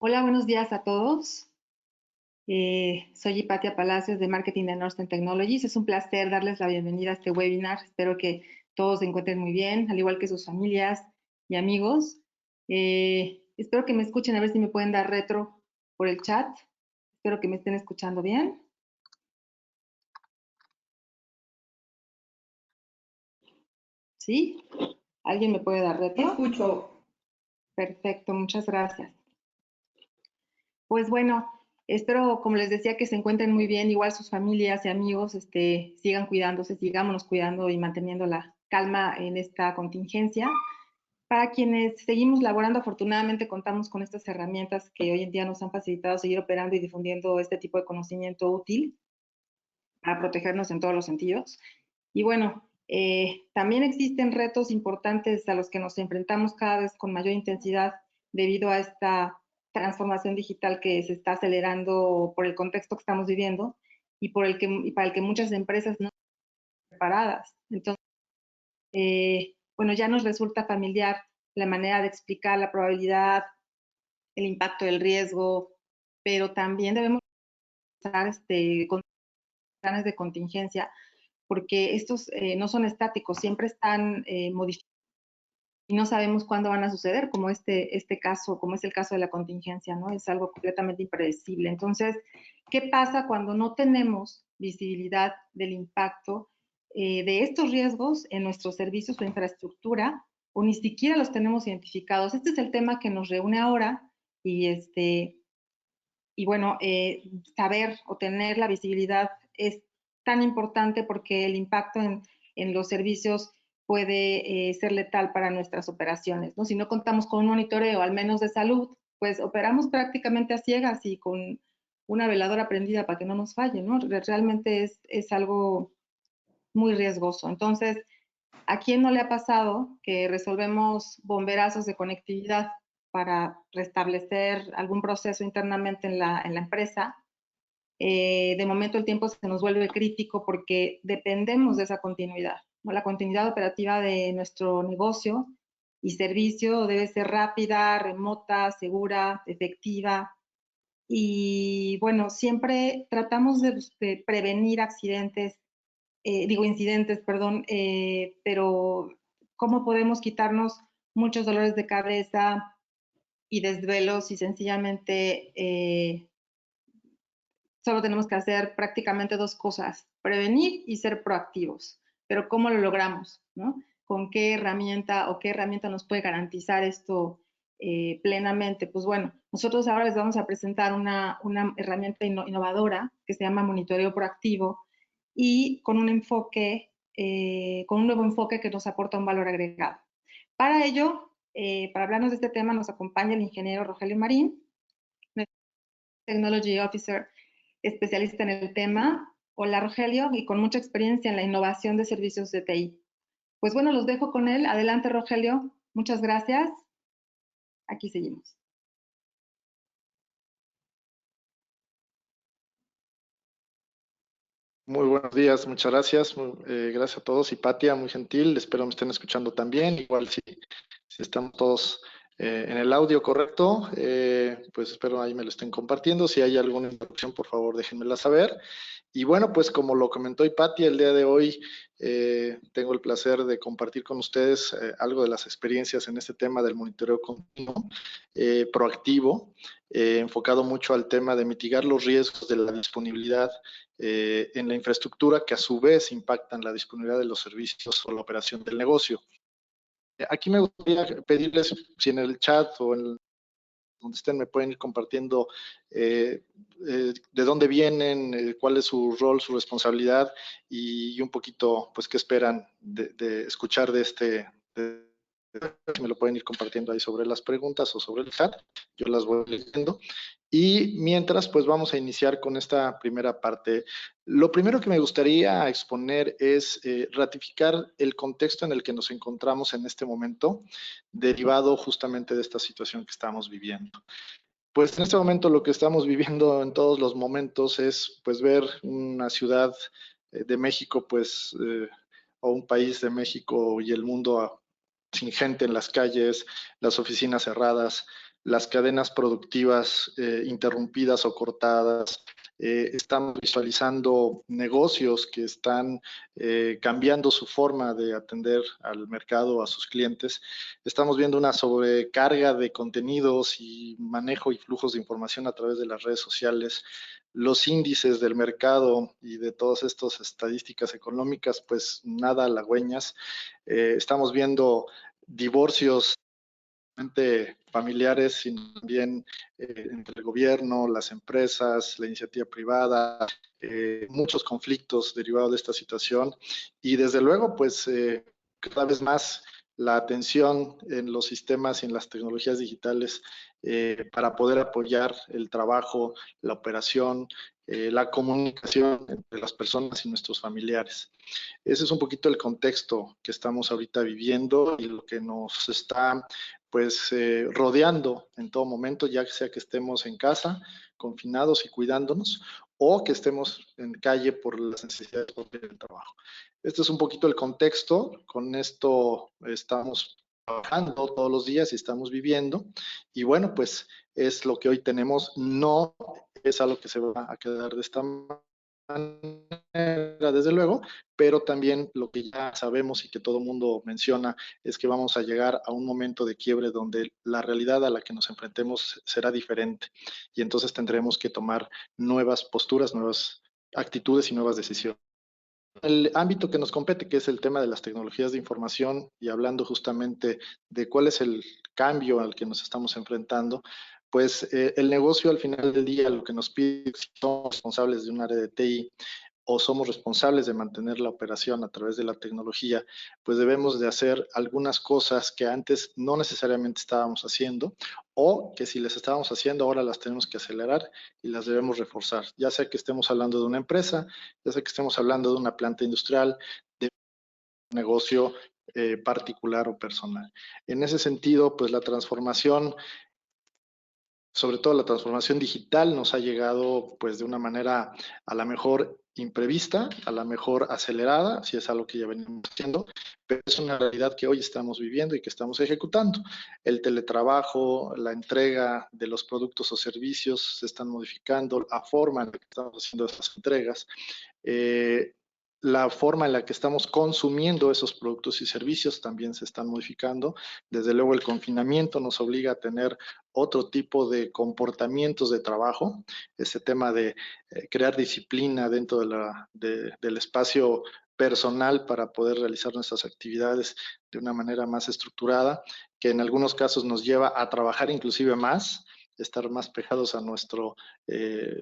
Hola, buenos días a todos. Soy Hipatia Palacios de Marketing de Northern Technologies. Es un placer darles la bienvenida a este webinar. Espero que todos se encuentren muy bien, al igual que sus familias y amigos. Espero que me escuchen, a ver si me pueden dar retro por el chat. Espero que me estén escuchando bien. ¿Sí? ¿Alguien me puede dar retro? Escucho. Perfecto, muchas gracias. Pues bueno, espero, como les decía, que se encuentren muy bien, igual sus familias y amigos, sigan cuidándose, sigámonos cuidando y manteniendo la calma en esta contingencia. Para quienes seguimos laborando, afortunadamente contamos con estas herramientas que hoy en día nos han facilitado seguir operando y difundiendo este tipo de conocimiento útil para protegernos en todos los sentidos. Y bueno, también existen retos importantes a los que nos enfrentamos cada vez con mayor intensidad debido a esta transformación digital que se está acelerando por el contexto que estamos viviendo y para el que muchas empresas no están preparadas. Entonces, bueno, ya nos resulta familiar la manera de explicar la probabilidad, el impacto del riesgo, pero también debemos usar con planes de contingencia porque estos no son estáticos, siempre están modificados y no sabemos cuándo van a suceder, como este caso, como es el caso de la contingencia, ¿no? Es algo completamente impredecible. Entonces, ¿qué pasa cuando no tenemos visibilidad del impacto de estos riesgos en nuestros servicios o infraestructura o ni siquiera los tenemos identificados? Este es el tema que nos reúne ahora y y bueno, saber o tener la visibilidad es tan importante porque el impacto en los servicios puede ser letal para nuestras operaciones, ¿no? Si no contamos con un monitoreo, al menos de salud, pues operamos prácticamente a ciegas y con una veladora prendida para que no nos falle, ¿no? Realmente es algo muy riesgoso. Entonces, ¿a quién no le ha pasado que resolvemos bomberazos de conectividad para restablecer algún proceso internamente en la empresa? De momento el tiempo se nos vuelve crítico porque dependemos de esa continuidad, ¿no? La continuidad operativa de nuestro negocio y servicio debe ser rápida, remota, segura, efectiva. Y bueno, siempre tratamos de prevenir accidentes, incidentes, perdón, pero ¿cómo podemos quitarnos muchos dolores de cabeza y desvelos si sencillamente solo tenemos que hacer prácticamente dos cosas, prevenir y ser proactivos? Pero ¿cómo lo logramos? ¿No? ¿Con qué herramienta o qué herramienta nos puede garantizar esto plenamente? Pues bueno, nosotros ahora les vamos a presentar una herramienta innovadora que se llama monitoreo proactivo y con un enfoque, con un nuevo enfoque que nos aporta un valor agregado. Para ello, para hablarnos de este tema, nos acompaña el ingeniero Rogelio Marín, Technology Officer especialista en el tema. Hola Rogelio, y con mucha experiencia en la innovación de servicios de TI. Pues bueno, los dejo con él. Adelante Rogelio, muchas gracias. Aquí seguimos. Muy buenos días, muchas gracias. Gracias a todos. Hipatia, muy gentil. Espero me estén escuchando también. Igual si estamos todos en el audio correcto, pues espero ahí me lo estén compartiendo. Si hay alguna interrupción, por favor, déjenmela saber. Y bueno, pues como lo comentó Hipatia, el día de hoy tengo el placer de compartir con ustedes algo de las experiencias en este tema del monitoreo continuo proactivo, enfocado mucho al tema de mitigar los riesgos de la disponibilidad en la infraestructura que a su vez impactan la disponibilidad de los servicios o la operación del negocio. Aquí me gustaría pedirles si en el chat o en donde estén me pueden ir compartiendo de dónde vienen, cuál es su rol, su responsabilidad y un poquito, pues, qué esperan de escuchar de me lo pueden ir compartiendo ahí sobre las preguntas o sobre el chat, yo las voy leyendo. Y mientras, pues vamos a iniciar con esta primera parte. Lo primero que me gustaría exponer es ratificar el contexto en el que nos encontramos en este momento, derivado justamente de esta situación que estamos viviendo. Pues en este momento lo que estamos viviendo en todos los momentos es pues ver una ciudad de México, pues, o un país de México y el mundo sin gente en las calles, las oficinas cerradas, las cadenas productivas interrumpidas o cortadas. Estamos visualizando negocios que están cambiando su forma de atender al mercado, a sus clientes. Estamos viendo una sobrecarga de contenidos y manejo y flujos de información a través de las redes sociales. Los índices del mercado y de todas estas estadísticas económicas, pues nada halagüeñas. Estamos viendo divorcios familiares, sino también entre el gobierno, las empresas, la iniciativa privada, muchos conflictos derivados de esta situación y desde luego, pues cada vez más la atención en los sistemas y en las tecnologías digitales para poder apoyar el trabajo, la operación, la comunicación entre las personas y nuestros familiares. Ese es un poquito el contexto que estamos ahorita viviendo y lo que nos está pues rodeando en todo momento, ya sea que estemos en casa, confinados y cuidándonos, o que estemos en calle por las necesidades del trabajo. Este es un poquito el contexto, con esto estamos trabajando todos los días y estamos viviendo, y bueno, pues es lo que hoy tenemos, no es algo que se va a quedar de esta manera, desde luego, pero también lo que ya sabemos y que todo el mundo menciona es que vamos a llegar a un momento de quiebre donde la realidad a la que nos enfrentemos será diferente y entonces tendremos que tomar nuevas posturas, nuevas actitudes y nuevas decisiones. El ámbito que nos compete, que es el tema de las tecnologías de información y hablando justamente de cuál es el cambio al que nos estamos enfrentando, pues el negocio al final del día lo que nos pide, si somos responsables de un área de TI, o somos responsables de mantener la operación a través de la tecnología, pues debemos de hacer algunas cosas que antes no necesariamente estábamos haciendo o que si las estábamos haciendo ahora las tenemos que acelerar y las debemos reforzar, ya sea que estemos hablando de una empresa, ya sea que estemos hablando de una planta industrial, de un negocio particular o personal. En ese sentido, pues la transformación, sobre todo la transformación digital, nos ha llegado pues de una manera a la mejor imprevista, a la mejor acelerada, si es algo que ya venimos haciendo, pero es una realidad que hoy estamos viviendo y que estamos ejecutando. El teletrabajo, la entrega de los productos o servicios se están modificando, la forma en la que estamos haciendo esas entregas, la forma en la que estamos consumiendo esos productos y servicios también se están modificando. Desde luego el confinamiento nos obliga a tener otro tipo de comportamientos de trabajo, ese tema de crear disciplina dentro del espacio personal para poder realizar nuestras actividades de una manera más estructurada, que en algunos casos nos lleva a trabajar inclusive más, estar más pegados a nuestra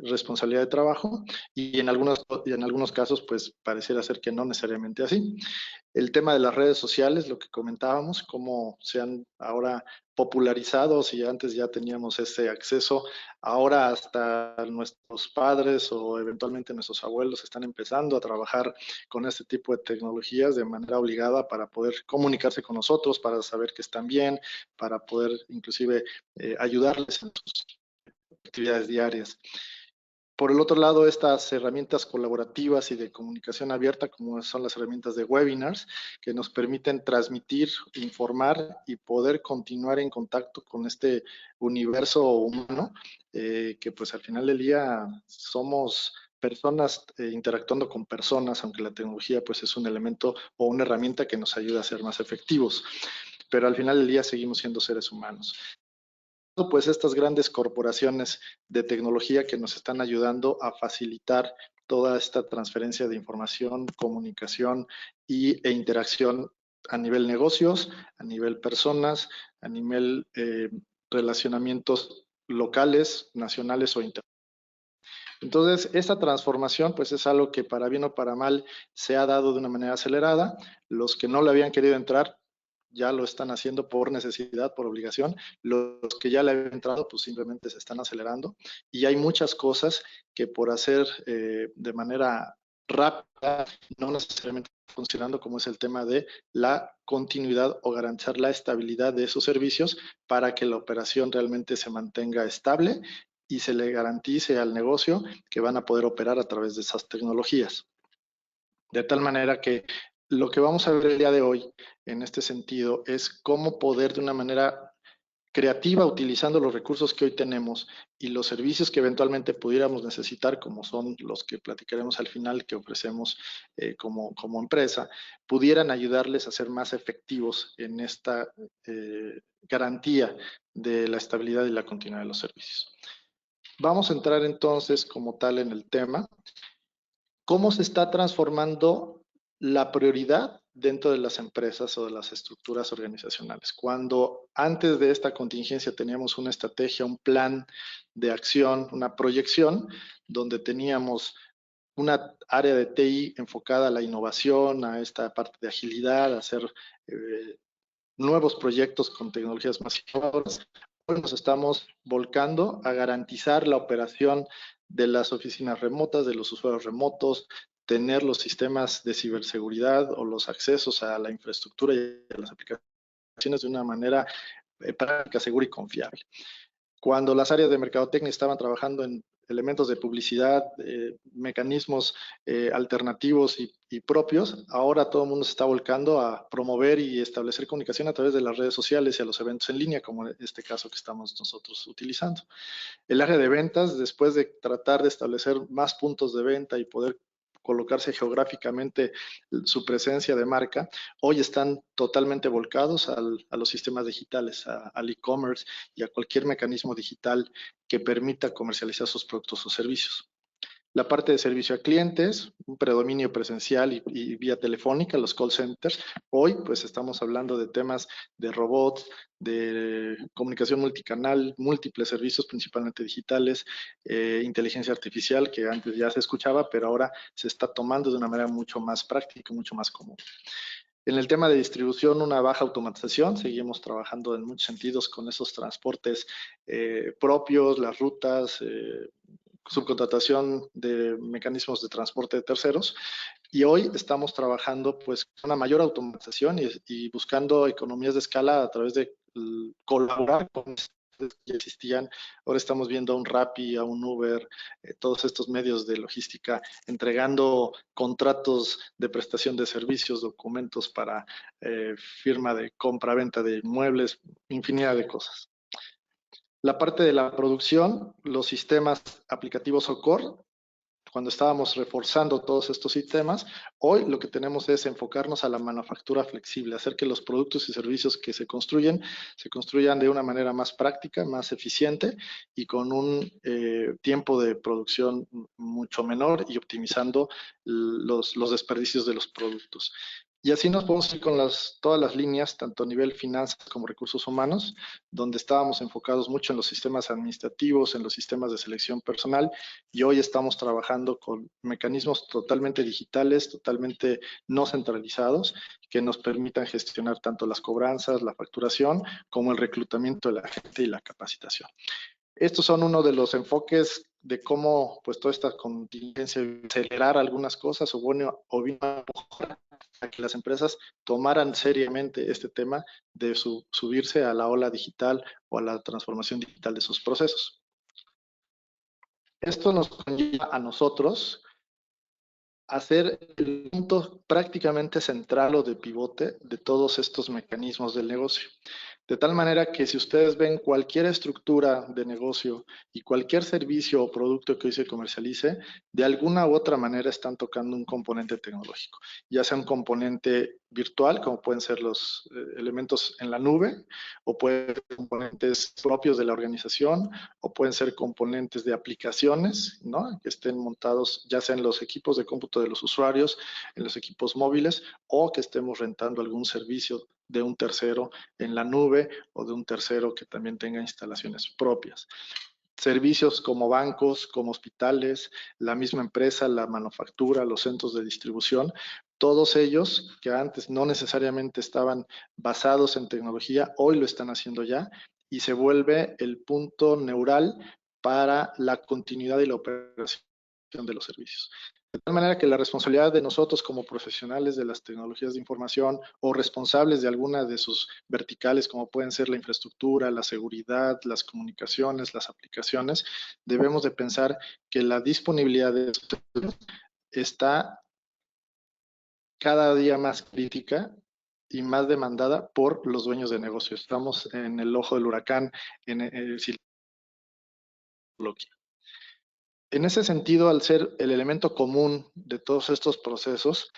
responsabilidad de trabajo y en algunos casos pues pareciera ser que no necesariamente así. El tema de las redes sociales, lo que comentábamos, cómo se han ahora popularizado, si antes ya teníamos ese acceso, ahora hasta nuestros padres o eventualmente nuestros abuelos están empezando a trabajar con este tipo de tecnologías de manera obligada para poder comunicarse con nosotros, para saber que están bien, para poder inclusive ayudarles en sus actividades diarias. Por el otro lado, estas herramientas colaborativas y de comunicación abierta, como son las herramientas de webinars, que nos permiten transmitir, informar y poder continuar en contacto con este universo humano, que pues al final del día somos personas interactuando con personas, aunque la tecnología pues es un elemento o una herramienta que nos ayuda a ser más efectivos, pero al final del día seguimos siendo seres humanos. Pues estas grandes corporaciones de tecnología que nos están ayudando a facilitar toda esta transferencia de información, comunicación e interacción a nivel negocios, a nivel personas, a nivel relacionamientos locales, nacionales o internacionales. Entonces, esta transformación, pues es algo que para bien o para mal se ha dado de una manera acelerada. Los que no le habían querido entrar ya lo están haciendo por necesidad, por obligación. Los que ya le han entrado, pues simplemente se están acelerando. Y hay muchas cosas que por hacer de manera rápida, no necesariamente funcionando, como es el tema de la continuidad o garantizar la estabilidad de esos servicios para que la operación realmente se mantenga estable y se le garantice al negocio que van a poder operar a través de esas tecnologías. De tal manera que lo que vamos a ver el día de hoy en este sentido es cómo poder de una manera creativa utilizando los recursos que hoy tenemos y los servicios que eventualmente pudiéramos necesitar, como son los que platicaremos al final que ofrecemos como empresa, pudieran ayudarles a ser más efectivos en esta garantía de la estabilidad y la continuidad de los servicios. Vamos a entrar entonces como tal en el tema. ¿Cómo se está transformando la prioridad dentro de las empresas o de las estructuras organizacionales? Cuando antes de esta contingencia teníamos una estrategia, un plan de acción, una proyección, donde teníamos una área de TI enfocada a la innovación, a esta parte de agilidad, a hacer nuevos proyectos con tecnologías más innovadoras. Hoy nos estamos volcando a garantizar la operación de las oficinas remotas, de los usuarios remotos, tener los sistemas de ciberseguridad o los accesos a la infraestructura y a las aplicaciones de una manera práctica, segura y confiable. Cuando las áreas de mercadotecnia estaban trabajando en elementos de publicidad, mecanismos alternativos y propios, ahora todo el mundo se está volcando a promover y establecer comunicación a través de las redes sociales y a los eventos en línea, como en este caso que estamos nosotros utilizando. El área de ventas, después de tratar de establecer más puntos de venta y poder colocarse geográficamente su presencia de marca, hoy están totalmente volcados a los sistemas digitales, al e-commerce y a cualquier mecanismo digital que permita comercializar sus productos o servicios. La parte de servicio a clientes, un predominio presencial y vía telefónica, los call centers. Hoy pues estamos hablando de temas de robots, de comunicación multicanal, múltiples servicios principalmente digitales, inteligencia artificial que antes ya se escuchaba, pero ahora se está tomando de una manera mucho más práctica, mucho más común. En el tema de distribución, una baja automatización, seguimos trabajando en muchos sentidos con esos transportes propios, las rutas, subcontratación de mecanismos de transporte de terceros, y hoy estamos trabajando pues con una mayor automatización y buscando economías de escala a través de colaborar con que existían. Ahora estamos viendo a un Rappi, a un Uber, todos estos medios de logística entregando contratos de prestación de servicios, documentos para firma de compra-venta de inmuebles, infinidad de cosas. La parte de la producción, los sistemas aplicativos o core, cuando estábamos reforzando todos estos sistemas, hoy lo que tenemos es enfocarnos a la manufactura flexible, hacer que los productos y servicios que se construyan de una manera más práctica, más eficiente y con un tiempo de producción mucho menor y optimizando los desperdicios de los productos. Y así nos podemos ir con todas las líneas, tanto a nivel finanzas como recursos humanos, donde estábamos enfocados mucho en los sistemas administrativos, en los sistemas de selección personal, y hoy estamos trabajando con mecanismos totalmente digitales, totalmente no centralizados, que nos permitan gestionar tanto las cobranzas, la facturación, como el reclutamiento de la gente y la capacitación. Estos son uno de los enfoques de cómo pues toda esta contingencia acelerar algunas cosas o bueno o bien a que las empresas tomaran seriamente este tema de subirse a la ola digital o a la transformación digital de sus procesos. Esto nos conlleva a nosotros a ser el punto prácticamente central o de pivote de todos estos mecanismos del negocio. De tal manera que si ustedes ven cualquier estructura de negocio y cualquier servicio o producto que hoy se comercialice, de alguna u otra manera están tocando un componente tecnológico, ya sea un componente virtual, como pueden ser los elementos en la nube, o pueden ser componentes propios de la organización, o pueden ser componentes de aplicaciones, ¿no? Que estén montados ya sea en los equipos de cómputo de los usuarios, en los equipos móviles, o que estemos rentando algún servicio de un tercero en la nube o de un tercero que también tenga instalaciones propias. Servicios como bancos, como hospitales, la misma empresa, la manufactura, los centros de distribución, todos ellos que antes no necesariamente estaban basados en tecnología, hoy lo están haciendo ya y se vuelve el punto neural para la continuidad y la operación de los servicios. De tal manera que la responsabilidad de nosotros como profesionales de las tecnologías de información o responsables de alguna de sus verticales, como pueden ser la infraestructura, la seguridad, las comunicaciones, las aplicaciones, debemos de pensar que la disponibilidad de estos está cada día más crítica y más demandada por los dueños de negocios. Estamos en el ojo del huracán en el En ese sentido, al ser el elemento común de todos estos procesos,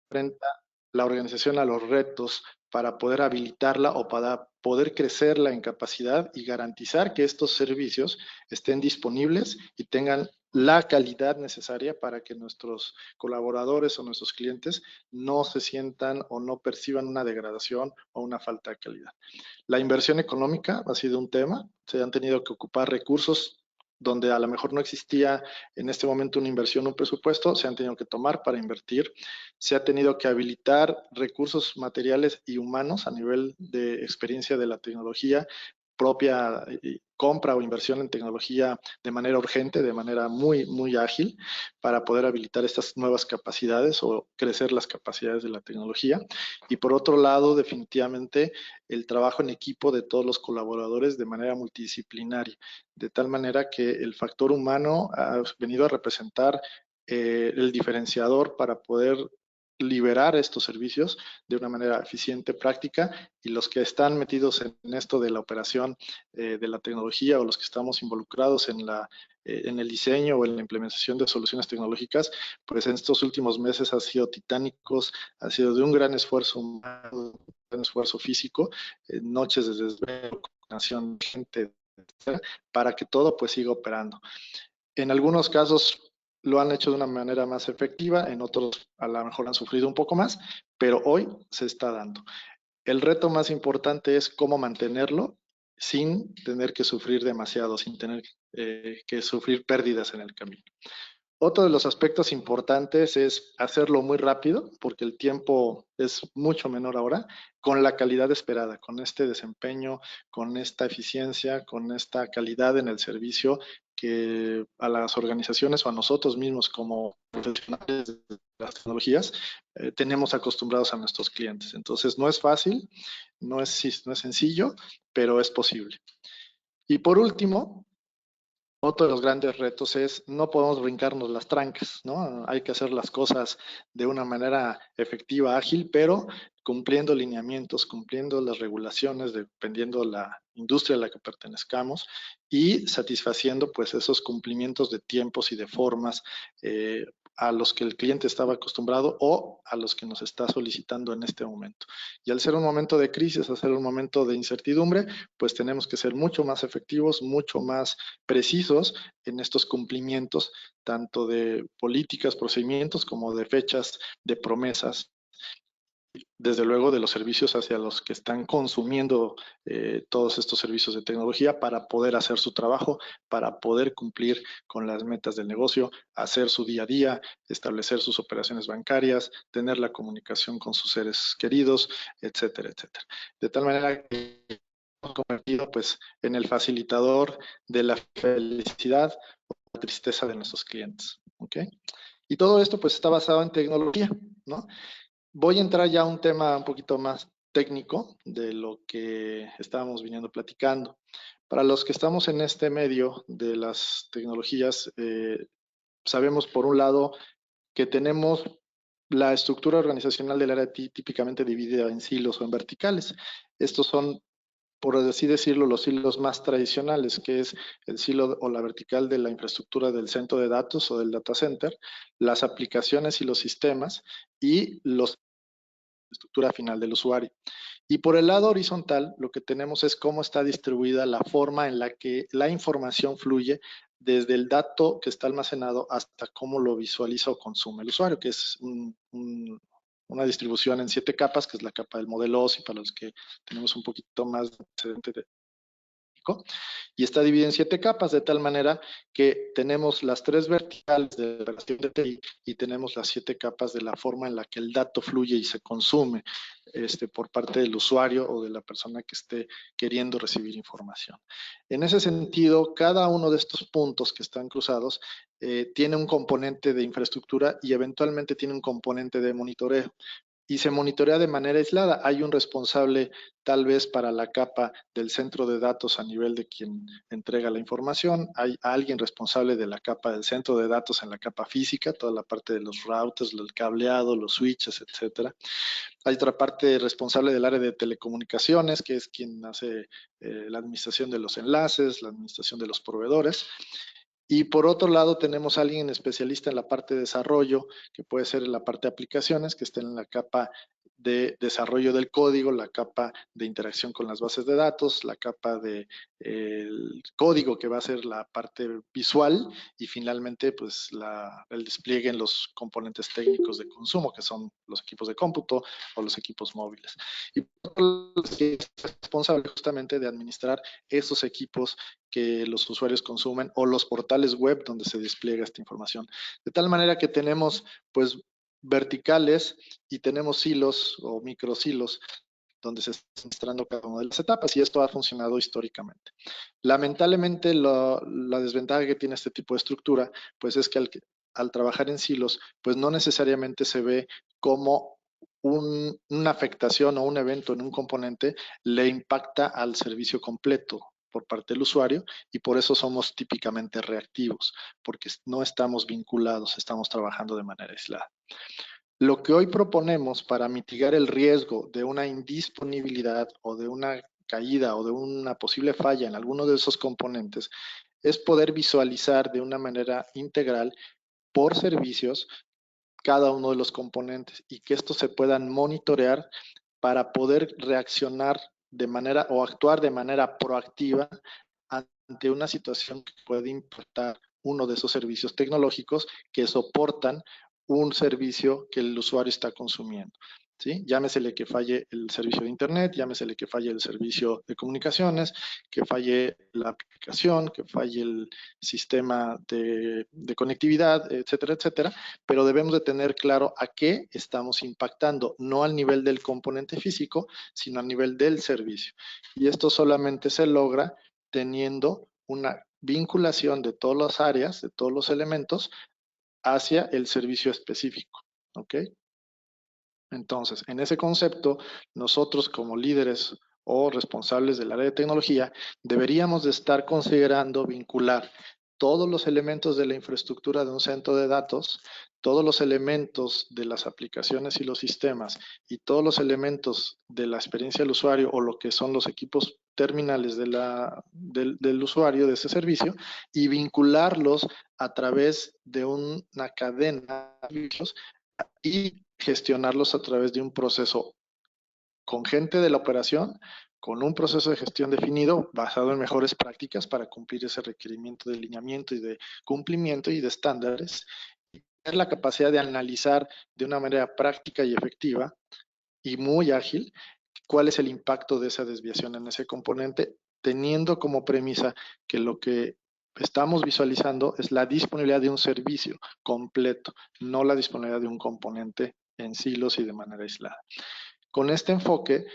enfrenta la organización a los retos para poder habilitarla o para poder crecerla en capacidad y garantizar que estos servicios estén disponibles y tengan la calidad necesaria para que nuestros colaboradores o nuestros clientes no se sientan o no perciban una degradación o una falta de calidad. La inversión económica ha sido un tema, se han tenido que ocupar recursos donde a lo mejor no existía en este momento una inversión, un presupuesto, se han tenido que tomar para invertir, se ha tenido que habilitar recursos materiales y humanos a nivel de experiencia de la tecnología propia, compra o inversión en tecnología de manera urgente, de manera muy, muy ágil, para poder habilitar estas nuevas capacidades o crecer las capacidades de la tecnología. Y por otro lado, definitivamente, el trabajo en equipo de todos los colaboradores de manera multidisciplinaria, de tal manera que el factor humano ha venido a representar el diferenciador para poder liberar estos servicios de una manera eficiente, práctica, y los que están metidos en esto de la operación de la tecnología o los que estamos involucrados en el diseño o en la implementación de soluciones tecnológicas, pues en estos últimos meses han sido titánicos, ha sido de un gran esfuerzo humano, un gran esfuerzo físico, noches de desvelo, coordinación de gente, etcétera, para que todo pues siga operando. En algunos casos lo han hecho de una manera más efectiva, en otros a lo mejor han sufrido un poco más, pero hoy se está dando. El reto más importante es cómo mantenerlo sin tener que sufrir demasiado, sin tener que sufrir pérdidas en el camino. Otro de los aspectos importantes es hacerlo muy rápido, porque el tiempo es mucho menor ahora, con la calidad esperada, con este desempeño, con esta eficiencia, con esta calidad en el servicio que a las organizaciones o a nosotros mismos como profesionales de las tecnologías tenemos acostumbrados a nuestros clientes. Entonces no es fácil, no es sencillo, pero es posible. Y por último, otro de los grandes retos es no podemos brincarnos las trancas, ¿no? Hay que hacer las cosas de una manera efectiva, ágil, pero cumpliendo lineamientos, cumpliendo las regulaciones, dependiendo de la industria a la que pertenezcamos y satisfaciendo pues esos cumplimientos de tiempos y de formas a los que el cliente estaba acostumbrado o a los que nos está solicitando en este momento. Y al ser un momento de crisis, al ser un momento de incertidumbre, pues tenemos que ser mucho más efectivos, mucho más precisos en estos cumplimientos, tanto de políticas, procedimientos, como de fechas, de promesas, desde luego de los servicios hacia los que están consumiendo todos estos servicios de tecnología para poder hacer su trabajo, para poder cumplir con las metas del negocio, hacer su día a día, establecer sus operaciones bancarias, tener la comunicación con sus seres queridos, etcétera, etcétera. De tal manera que hemos convertido pues en el facilitador de la felicidad o la tristeza de nuestros clientes, ¿ok? Y todo esto pues está basado en tecnología, ¿no? Voy a entrar ya a un tema un poquito más técnico de lo que estábamos viniendo platicando. Para los que estamos en este medio de las tecnologías, sabemos por un lado que tenemos la estructura organizacional del área típicamente dividida en silos o en verticales. Estos son, por así decirlo, los silos más tradicionales, que es el silo o la vertical de la infraestructura del centro de datos o del data center, las aplicaciones y los sistemas y los estructura final del usuario. Y por el lado horizontal, lo que tenemos es cómo está distribuida la forma en la que la información fluye desde el dato que está almacenado hasta cómo lo visualiza o consume el usuario, que es una distribución en 7 capas, que es la capa del modelo OSI, para los que tenemos un poquito más de y está dividida en 7 capas, de tal manera que tenemos las 3 verticales de operación de TI y tenemos las 7 capas de la forma en la que el dato fluye y se consume por parte del usuario o de la persona que esté queriendo recibir información. En ese sentido, cada uno de estos puntos que están cruzados tiene un componente de infraestructura y eventualmente tiene un componente de monitoreo. y se monitorea de manera aislada. Hay un responsable tal vez para la capa del centro de datos a nivel de quien entrega la información, hay alguien responsable de la capa del centro de datos en la capa física, toda la parte de los routers, el cableado, los switches, etcétera. Hay otra parte responsable del área de telecomunicaciones, que es quien hace la administración de los enlaces, la administración de los proveedores. Y por otro lado tenemos a alguien especialista en la parte de desarrollo, que puede ser en la parte de aplicaciones, que está en la capa de desarrollo del código, la capa de interacción con las bases de datos, la capa de el código, que va a ser la parte visual, y finalmente pues el despliegue en los componentes técnicos de consumo, que son los equipos de cómputo o los equipos móviles. Y por otro lado, es responsable justamente de administrar esos equipos que los usuarios consumen o los portales web donde se despliega esta información. De tal manera que tenemos pues verticales y tenemos silos o microsilos donde se está mostrando cada una de las etapas, y esto ha funcionado históricamente. Lamentablemente la desventaja que tiene este tipo de estructura pues es que al trabajar en silos pues no necesariamente se ve cómo una afectación o un evento en un componente le impacta al servicio completo por parte del usuario, y por eso somos típicamente reactivos, porque no estamos vinculados, estamos trabajando de manera aislada. Lo que hoy proponemos para mitigar el riesgo de una indisponibilidad o de una caída o de una posible falla en alguno de esos componentes es poder visualizar de una manera integral por servicios cada uno de los componentes, y que estos se puedan monitorear para poder reaccionar de manera o actuar de manera proactiva ante una situación que puede impactar uno de esos servicios tecnológicos que soportan un servicio que el usuario está consumiendo. ¿Sí? Llámesele que falle el servicio de internet, llámesele que falle el servicio de comunicaciones, que falle la aplicación, que falle el sistema de conectividad, etcétera, etcétera, pero debemos de tener claro a qué estamos impactando, no al nivel del componente físico, sino al nivel del servicio. Y esto solamente se logra teniendo una vinculación de todas las áreas, de todos los elementos, hacia el servicio específico. ¿Ok? Entonces, en ese concepto, nosotros como líderes o responsables del área de tecnología, deberíamos de estar considerando vincular todos los elementos de la infraestructura de un centro de datos, todos los elementos de las aplicaciones y los sistemas, y todos los elementos de la experiencia del usuario o lo que son los equipos terminales del usuario de ese servicio, y vincularlos a través de una cadena de servicios y gestionarlos a través de un proceso con gente de la operación, con un proceso de gestión definido basado en mejores prácticas para cumplir ese requerimiento de lineamiento y de cumplimiento y de estándares, y tener la capacidad de analizar de una manera práctica y efectiva y muy ágil cuál es el impacto de esa desviación en ese componente, teniendo como premisa que lo que estamos visualizando es la disponibilidad de un servicio completo, no la disponibilidad de un componente en silos y de manera aislada. Con este enfoque,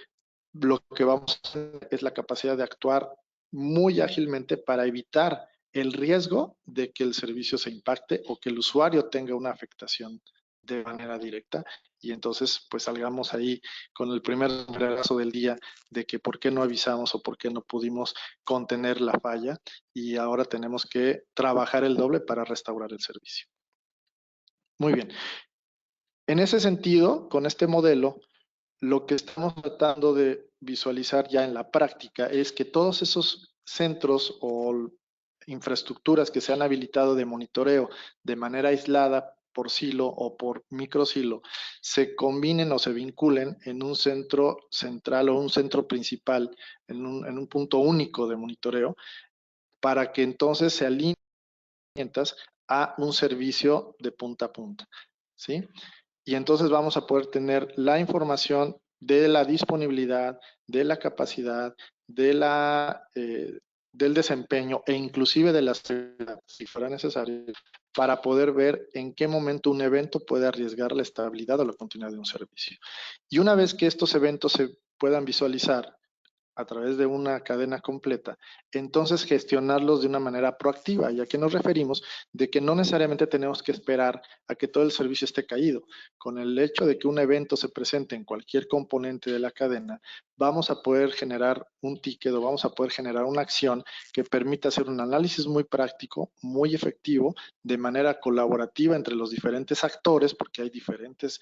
lo que vamos a hacer es la capacidad de actuar muy ágilmente para evitar el riesgo de que el servicio se impacte o que el usuario tenga una afectación de manera directa, y entonces pues salgamos ahí con el primer regazo del día de que por qué no avisamos o por qué no pudimos contener la falla, y ahora tenemos que trabajar el doble para restaurar el servicio. Muy bien. En ese sentido, con este modelo, lo que estamos tratando de visualizar ya en la práctica es que todos esos centros o infraestructuras que se han habilitado de monitoreo de manera aislada por silo o por microsilo se combinen o se vinculen en un centro central o un centro principal, en un punto único de monitoreo, para que entonces se alineen a un servicio de punta a punta, ¿sí? Y entonces vamos a poder tener la información de la disponibilidad, de la capacidad, del desempeño e inclusive de las si fuera necesario, para poder ver en qué momento un evento puede arriesgar la estabilidad o la continuidad de un servicio. Y una vez que estos eventos se puedan visualizar a través de una cadena completa, entonces gestionarlos de una manera proactiva. ¿Y a qué nos referimos? De que no necesariamente tenemos que esperar a que todo el servicio esté caído. Con el hecho de que un evento se presente en cualquier componente de la cadena, vamos a poder generar un ticket o vamos a poder generar una acción que permita hacer un análisis muy práctico, muy efectivo, de manera colaborativa entre los diferentes actores, porque hay diferentes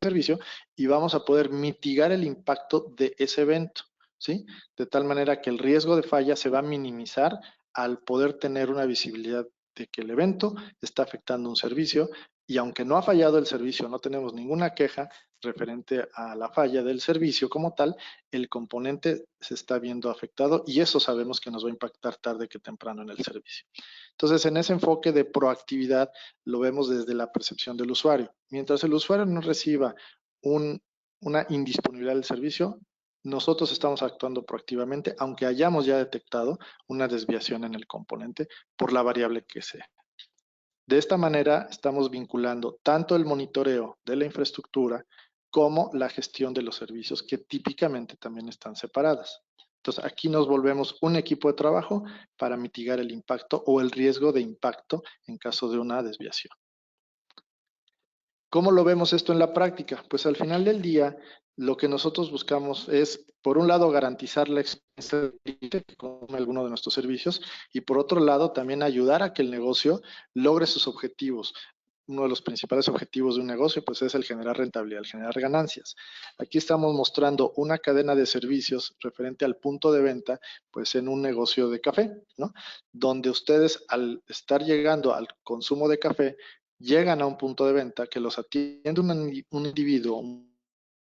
servicio, y vamos a poder mitigar el impacto de ese evento, ¿sí? De tal manera que el riesgo de falla se va a minimizar al poder tener una visibilidad de que el evento está afectando un servicio, y aunque no ha fallado el servicio, no tenemos ninguna queja referente a la falla del servicio como tal, el componente se está viendo afectado y eso sabemos que nos va a impactar tarde que temprano en el servicio. Entonces, en ese enfoque de proactividad lo vemos desde la percepción del usuario. Mientras el usuario no reciba una indisponibilidad del servicio, nosotros estamos actuando proactivamente, aunque hayamos ya detectado una desviación en el componente por la variable que sea. De esta manera, estamos vinculando tanto el monitoreo de la infraestructura como la gestión de los servicios, que típicamente también están separadas. Entonces, aquí nos volvemos un equipo de trabajo para mitigar el impacto o el riesgo de impacto en caso de una desviación. ¿Cómo lo vemos esto en la práctica? Pues al final del día, lo que nosotros buscamos es, por un lado, garantizar la experiencia del cliente que consume alguno de nuestros servicios y por otro lado, también ayudar a que el negocio logre sus objetivos. Uno de los principales objetivos de un negocio pues es el generar rentabilidad, el generar ganancias. Aquí estamos mostrando una cadena de servicios referente al punto de venta pues en un negocio de café, ¿no? Donde ustedes al estar llegando al consumo de café llegan a un punto de venta que los atiende un individuo, un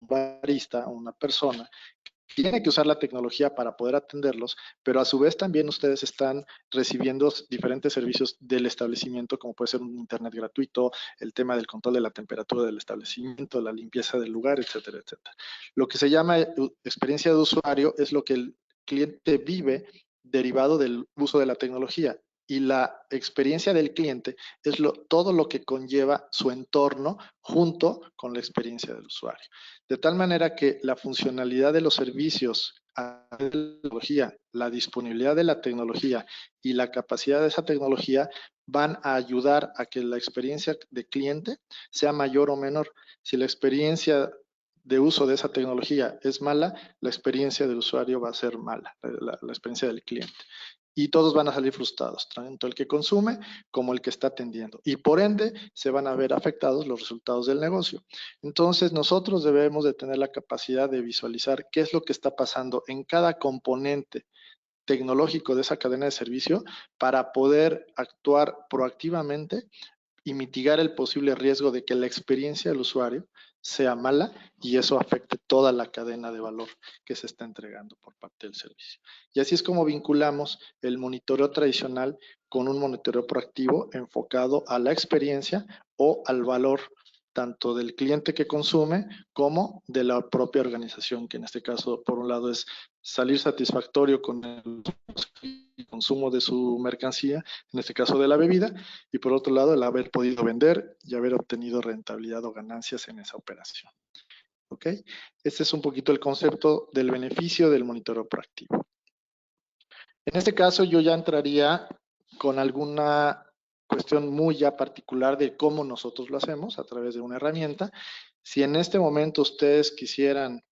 barista, una persona que tiene que usar la tecnología para poder atenderlos, pero a su vez también ustedes están recibiendo diferentes servicios del establecimiento, como puede ser un internet gratuito, el tema del control de la temperatura del establecimiento, la limpieza del lugar, etcétera, etcétera. Lo que se llama experiencia de usuario es lo que el cliente vive derivado del uso de la tecnología. Y la experiencia del cliente es todo lo que conlleva su entorno junto con la experiencia del usuario. De tal manera que la funcionalidad de los servicios, la tecnología, la disponibilidad de la tecnología y la capacidad de esa tecnología van a ayudar a que la experiencia de cliente sea mayor o menor. Si la experiencia de uso de esa tecnología es mala, la experiencia del usuario va a ser mala, la experiencia del cliente. Y todos van a salir frustrados, tanto el que consume como el que está atendiendo. Y por ende, se van a ver afectados los resultados del negocio. Entonces, nosotros debemos de tener la capacidad de visualizar qué es lo que está pasando en cada componente tecnológico de esa cadena de servicio para poder actuar proactivamente y mitigar el posible riesgo de que la experiencia del usuario sea mala y eso afecte toda la cadena de valor que se está entregando por parte del servicio. Y así es como vinculamos el monitoreo tradicional con un monitoreo proactivo enfocado a la experiencia o al valor tanto del cliente que consume como de la propia organización, que en este caso, por un lado, es salir satisfactorio con el consumo de su mercancía, en este caso de la bebida, y por otro lado, el haber podido vender y haber obtenido rentabilidad o ganancias en esa operación. ¿Ok? Este es un poquito el concepto del beneficio del monitoreo proactivo. En este caso, yo ya entraría con alguna cuestión muy ya particular de cómo nosotros lo hacemos a través de una herramienta. Si en este momento ustedes quisieran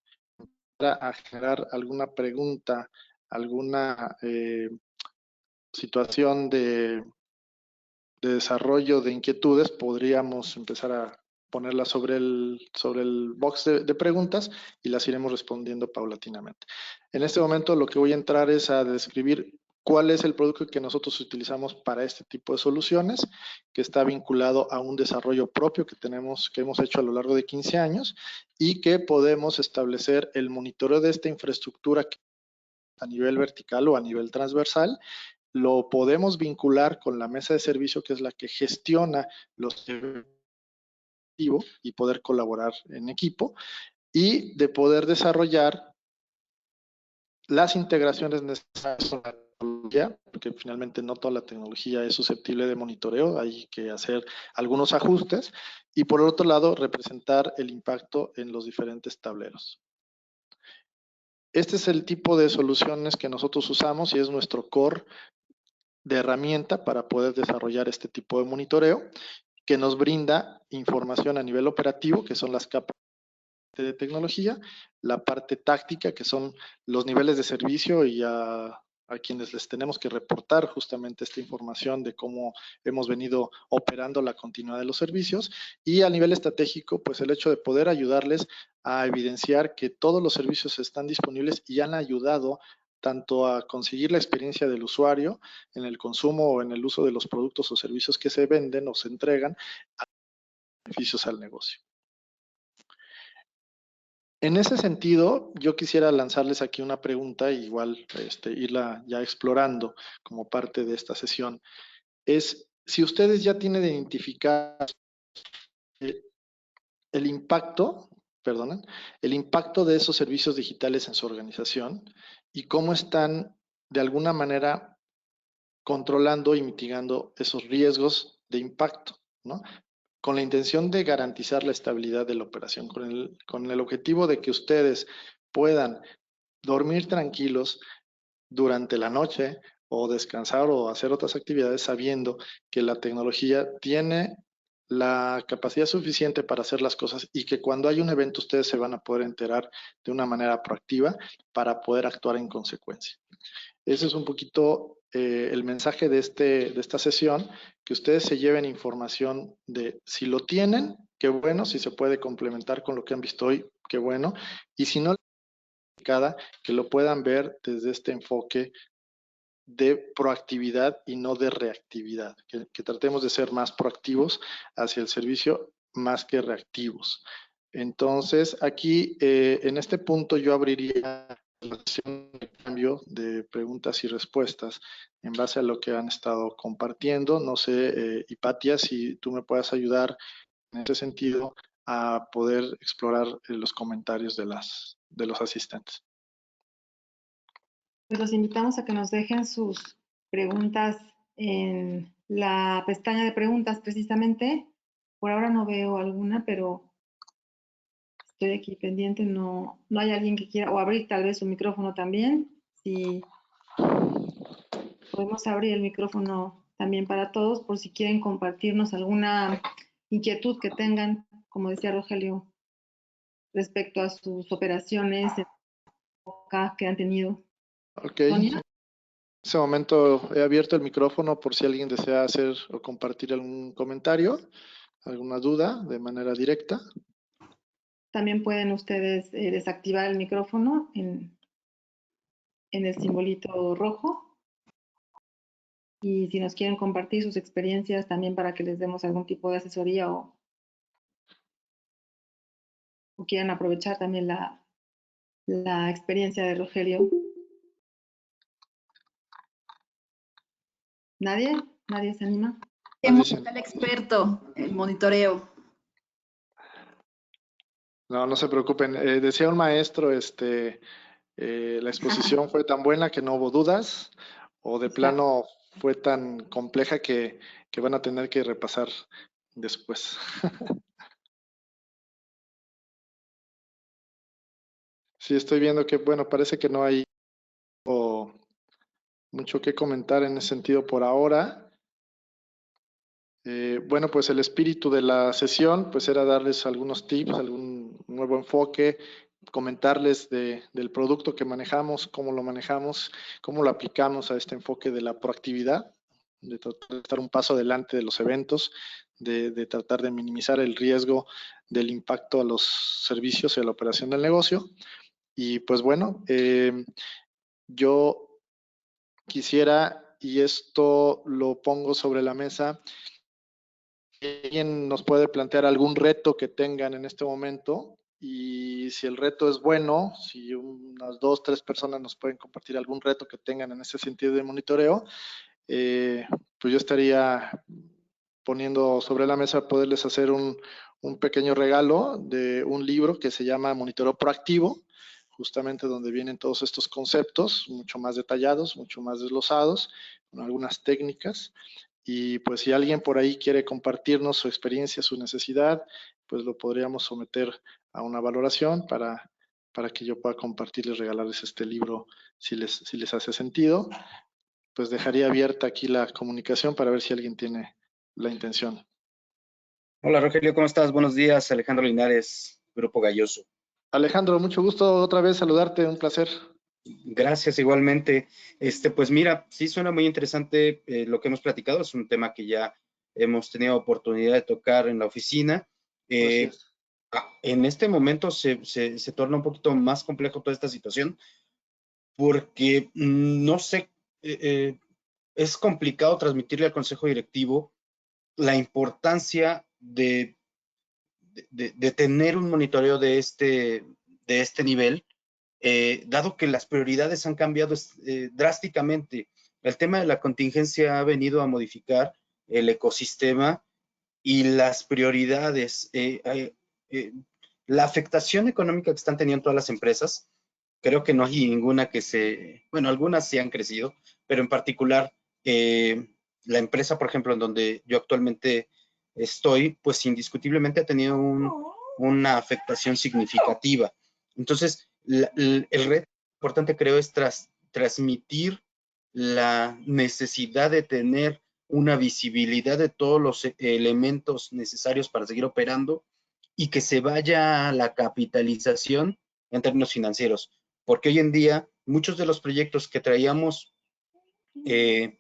a generar alguna pregunta, alguna situación de desarrollo de inquietudes, podríamos empezar a ponerlas sobre el box de preguntas y las iremos respondiendo paulatinamente. En este momento lo que voy a entrar es a describir cuál es el producto que nosotros utilizamos para este tipo de soluciones, que está vinculado a un desarrollo propio que hemos hecho a lo largo de 15 años y que podemos establecer el monitoreo de esta infraestructura a nivel vertical o a nivel transversal. Lo podemos vincular con la mesa de servicio, que es la que gestiona los y poder colaborar en equipo y de poder desarrollar las integraciones necesarias con la tecnología, porque finalmente no toda la tecnología es susceptible de monitoreo, hay que hacer algunos ajustes y por otro lado representar el impacto en los diferentes tableros. este es el tipo de soluciones que nosotros usamos y es nuestro core de herramienta para poder desarrollar este tipo de monitoreo, que nos brinda información a nivel operativo, que son las capas de tecnología, la parte táctica, que son los niveles de servicio y a quienes les tenemos que reportar justamente esta información de cómo hemos venido operando la continuidad de los servicios, y a nivel estratégico, pues el hecho de poder ayudarles a evidenciar que todos los servicios están disponibles y han ayudado tanto a conseguir la experiencia del usuario en el consumo o en el uso de los productos o servicios que se venden o se entregan, a beneficios al negocio. En ese sentido, yo quisiera lanzarles aquí una pregunta, igual irla ya explorando como parte de esta sesión. Es si ustedes ya tienen identificado eh, el impacto, perdonen, el impacto de esos servicios digitales en su organización y cómo están de alguna manera controlando y mitigando esos riesgos de impacto, ¿no? Con la intención de garantizar la estabilidad de la operación, con el objetivo de que ustedes puedan dormir tranquilos durante la noche o descansar o hacer otras actividades sabiendo que la tecnología tiene la capacidad suficiente para hacer las cosas y que cuando hay un evento ustedes se van a poder enterar de una manera proactiva para poder actuar en consecuencia. Ese es un poquito el mensaje de esta sesión, que ustedes se lleven información de si lo tienen, qué bueno, si se puede complementar con lo que han visto hoy, qué bueno, y si no, que lo puedan ver desde este enfoque de proactividad y no de reactividad, que tratemos de ser más proactivos hacia el servicio más que reactivos. Entonces, aquí en este punto yo abriría la sesión de cambio de preguntas y respuestas en base a lo que han estado compartiendo. No sé, Hipatia, si tú me puedas ayudar en ese sentido a poder explorar los comentarios de los asistentes. Pues los invitamos a que nos dejen sus preguntas en la pestaña de preguntas precisamente. Por ahora no veo alguna, pero estoy aquí pendiente. No hay alguien que quiera, o abrir tal vez su micrófono también. Si podemos abrir el micrófono también para todos, por si quieren compartirnos alguna inquietud que tengan, como decía Rogelio, respecto a sus operaciones que han tenido. Ok. Sonia. En ese momento he abierto el micrófono por si alguien desea hacer o compartir algún comentario, alguna duda de manera directa. También pueden ustedes desactivar el micrófono en el simbolito rojo. Y si nos quieren compartir sus experiencias también para que les demos algún tipo de asesoría o quieran aprovechar también la experiencia de Rogelio. ¿Nadie? ¿Nadie se anima? El experto, el monitoreo. No se preocupen. Decía un maestro, la exposición fue tan buena que no hubo dudas, o de plano fue tan compleja que van a tener que repasar después. Sí, estoy viendo que, bueno, parece que no hay mucho que comentar en ese sentido por ahora. Bueno, pues el espíritu de la sesión pues era darles algunos tips, algún nuevo enfoque, comentarles del producto que manejamos, cómo lo manejamos, cómo lo aplicamos a este enfoque de la proactividad, de tratar de estar un paso adelante de los eventos, de tratar de minimizar el riesgo del impacto a los servicios y a la operación del negocio. Y pues bueno, yo quisiera, y esto lo pongo sobre la mesa, alguien nos puede plantear algún reto que tengan en este momento, y si el reto es bueno, si unas 2, 3 personas nos pueden compartir algún reto que tengan en ese sentido de monitoreo, pues yo estaría poniendo sobre la mesa poderles hacer un pequeño regalo de un libro que se llama Monitoreo Proactivo, justamente donde vienen todos estos conceptos mucho más detallados, mucho más desglosados, con algunas técnicas. Y pues si alguien por ahí quiere compartirnos su experiencia, su necesidad, pues lo podríamos someter a una valoración para para que yo pueda compartirles, regalarles este libro si les hace sentido. Pues dejaría abierta aquí la comunicación para ver si alguien tiene la intención. Hola Rogelio, ¿cómo estás? Buenos días, Alejandro Linares, Grupo Galloso. Alejandro, mucho gusto otra vez saludarte, un placer. Gracias, igualmente. Pues mira, sí suena muy interesante lo que hemos platicado, es un tema que ya hemos tenido oportunidad de tocar en la oficina. Gracias. En este momento se torna un poquito más complejo toda esta situación porque no sé, es complicado transmitirle al consejo directivo la importancia de tener un monitoreo de este nivel, dado que las prioridades han cambiado drásticamente. El tema de la contingencia ha venido a modificar el ecosistema y las prioridades. La afectación económica que están teniendo todas las empresas, creo que no hay ninguna bueno, algunas sí han crecido, pero en particular la empresa, por ejemplo, en donde yo actualmente estoy, pues indiscutiblemente ha tenido una afectación significativa. Entonces, el reto importante creo es transmitir la necesidad de tener una visibilidad de todos los elementos necesarios para seguir operando y que se vaya a la capitalización en términos financieros. Porque hoy en día muchos de los proyectos que traíamos, que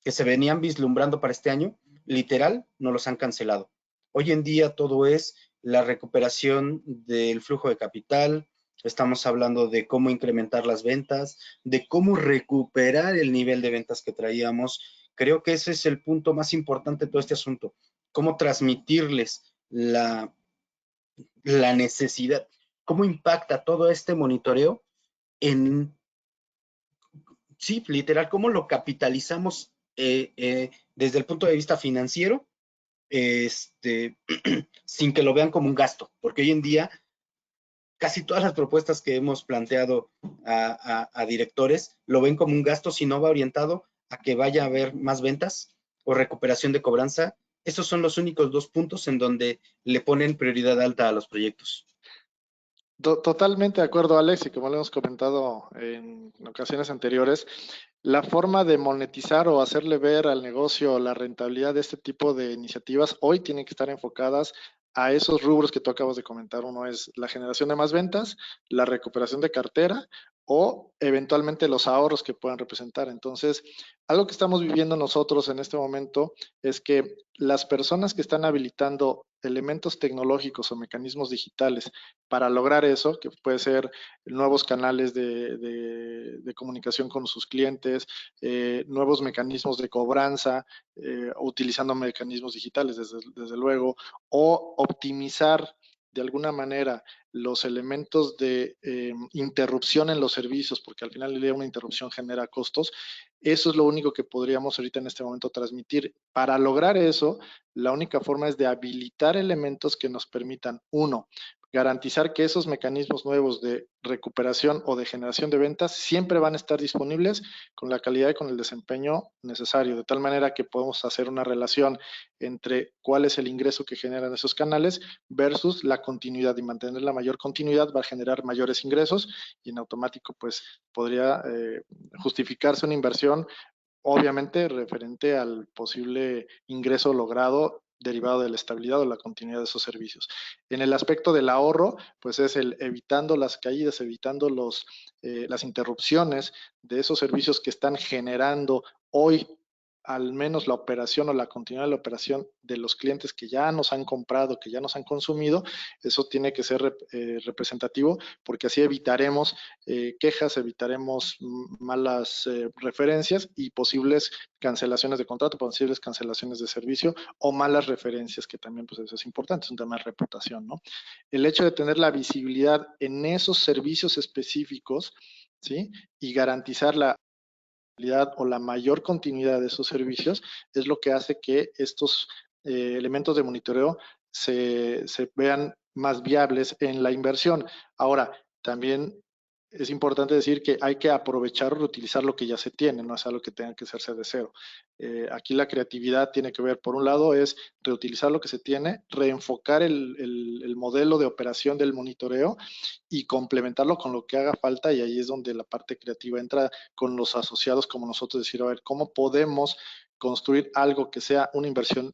se venían vislumbrando para este año, literal, no los han cancelado. Hoy en día todo es la recuperación del flujo de capital, estamos hablando de cómo incrementar las ventas, de cómo recuperar el nivel de ventas que traíamos. Creo que ese es el punto más importante de todo este asunto, cómo transmitirles la necesidad, cómo impacta todo este monitoreo en, sí, literal, cómo lo capitalizamos desde el punto de vista financiero, sin que lo vean como un gasto, porque hoy en día casi todas las propuestas que hemos planteado a directores lo ven como un gasto si no va orientado a que vaya a haber más ventas o recuperación de cobranza. Esos son los únicos dos puntos en donde le ponen prioridad alta a los proyectos. Totalmente de acuerdo, Alex, y como lo hemos comentado en ocasiones anteriores, la forma de monetizar o hacerle ver al negocio la rentabilidad de este tipo de iniciativas hoy tienen que estar enfocadas a esos rubros que tú acabas de comentar. Uno es la generación de más ventas, la recuperación de cartera o eventualmente los ahorros que puedan representar. Entonces, algo que estamos viviendo nosotros en este momento es que las personas que están habilitando elementos tecnológicos o mecanismos digitales para lograr eso, que puede ser nuevos canales de comunicación con sus clientes, nuevos mecanismos de cobranza, utilizando mecanismos digitales, desde luego, o optimizar de alguna manera los elementos de interrupción en los servicios, porque al final una interrupción genera costos. Eso es lo único que podríamos ahorita en este momento transmitir. Para lograr eso, la única forma es de habilitar elementos que nos permitan, uno, garantizar que esos mecanismos nuevos de recuperación o de generación de ventas siempre van a estar disponibles con la calidad y con el desempeño necesario, de tal manera que podemos hacer una relación entre cuál es el ingreso que generan esos canales versus la continuidad, y mantener la mayor continuidad va a generar mayores ingresos y en automático pues podría justificarse una inversión obviamente referente al posible ingreso logrado derivado de la estabilidad o la continuidad de esos servicios. En el aspecto del ahorro, pues es el evitando las caídas, evitando las interrupciones de esos servicios que están generando hoy al menos la operación o la continuidad de la operación de los clientes que ya nos han comprado, que ya nos han consumido. Eso tiene que ser representativo, porque así evitaremos quejas, evitaremos malas referencias y posibles cancelaciones de contrato, posibles cancelaciones de servicio o malas referencias, que también pues eso es importante, es un tema de reputación, ¿no? El hecho de tener la visibilidad en esos servicios específicos, ¿sí? Y garantizar la o la mayor continuidad de esos servicios es lo que hace que estos elementos de monitoreo se vean más viables en la inversión. Ahora, también es importante decir que hay que aprovechar o reutilizar lo que ya se tiene, no es algo que tenga que hacerse de cero. Aquí la creatividad tiene que ver, por un lado, es reutilizar lo que se tiene, reenfocar el modelo de operación del monitoreo y complementarlo con lo que haga falta, y ahí es donde la parte creativa entra con los asociados como nosotros, decir, a ver, ¿cómo podemos construir algo que sea una inversión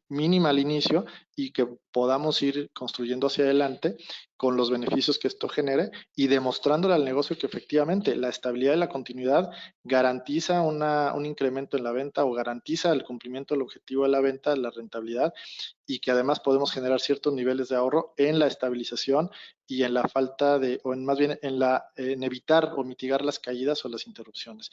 mínima al inicio y que podamos ir construyendo hacia adelante con los beneficios que esto genere y demostrándole al negocio que efectivamente la estabilidad y la continuidad garantiza un incremento en la venta o garantiza el cumplimiento del objetivo de la venta, la rentabilidad, y que además podemos generar ciertos niveles de ahorro en la estabilización y en la falta de, o en más bien en evitar o mitigar las caídas o las interrupciones.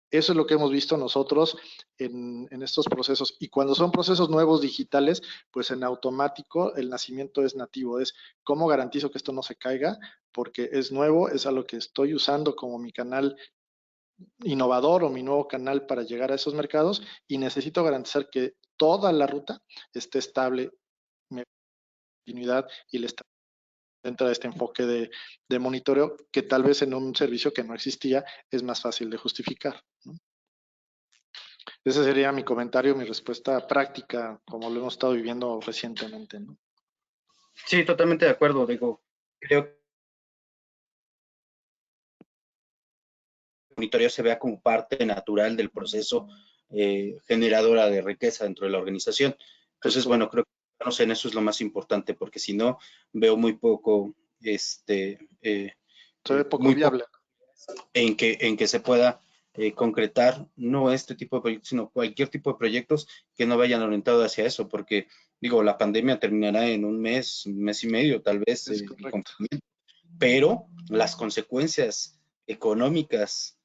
Eso es lo que hemos visto nosotros en estos procesos. Y cuando son procesos nuevos digitales, pues en automático el nacimiento es nativo. Es cómo garantizo que esto no se caiga, porque es nuevo, es algo que estoy usando como mi canal innovador o mi nuevo canal para llegar a esos mercados, y necesito garantizar que toda la ruta esté estable, continuidad y la estabilidad dentro de este enfoque de monitoreo, que tal vez en un servicio que no existía es más fácil de justificar, ¿no? Ese sería mi comentario, mi respuesta práctica, como lo hemos estado viviendo recientemente, ¿no? Sí, totalmente de acuerdo. Digo, creo que el monitoreo se vea como parte natural del proceso generadora de riqueza dentro de la organización. Entonces, bueno, creo que no sé, en eso es lo más importante, porque si no, veo muy poco, Se ve poco muy viable. en que se pueda concretar no este tipo de proyectos, sino cualquier tipo de proyectos que no vayan orientados hacia eso, porque digo, la pandemia terminará en un mes y medio, tal vez, Es correcto. pero las consecuencias económicas,